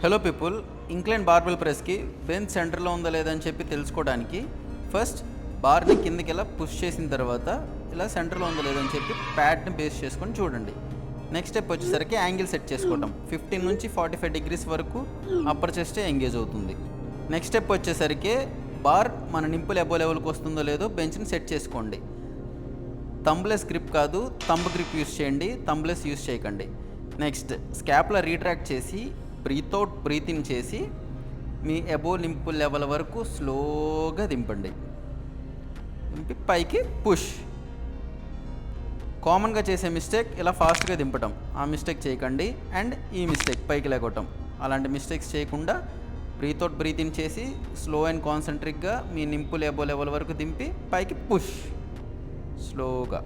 Hello people, incline barbell ప్రెస్కి bench సెంటర్లో ఉందా లేదని చెప్పి తెలుసుకోవడానికి ఫస్ట్ బార్ని కిందకి ఇలా పుష్ చేసిన తర్వాత ఇలా సెంటర్లో ఉందా లేదని చెప్పి ప్యాడ్ని బేస్ చేసుకొని చూడండి. నెక్స్ట్ స్టెప్ వచ్చేసరికి యాంగిల్ సెట్ చేసుకోవటం. 15 నుంచి 45 డిగ్రీస్ వరకు అప్పర్ చెస్టే ఎంగేజ్ అవుతుంది. నెక్స్ట్ స్టెప్ వచ్చేసరికి బార్ మన నింపుల్ అబో లెవెల్కి వస్తుందో లేదో బెంచ్ని సెట్ చేసుకోండి. తంబ్లెస్ గ్రిప్ కాదు, తంబ్ గ్రిప్ యూస్ చేయండి, తంబ్లెస్ యూస్ చేయకండి. నెక్స్ట్ స్కాప్లా రీట్రాక్ట్ చేసి బ్రీత్ అవుట్ బ్రీత్ ఇన్ చేసి మీ అబో నింపుల్ లెవెల్ వరకు స్లోగా దింపండి. దింపి పైకి పుష్. కామన్గా చేసే మిస్టేక్ ఇలా ఫాస్ట్గా దింపటం, ఆ మిస్టేక్ చేయకండి. అండ్ ఈ మిస్టేక్ పైకి లేకొట్టం, అలాంటి మిస్టేక్స్ చేయకుండా బ్రీత్ అవుట్ బ్రీత్ ఇన్ చేసి స్లో అండ్ కాన్సన్ట్రిక్గా మీ నింపుల్ అబో లెవెల్ వరకు దింపి పైకి పుష్ స్లోగా.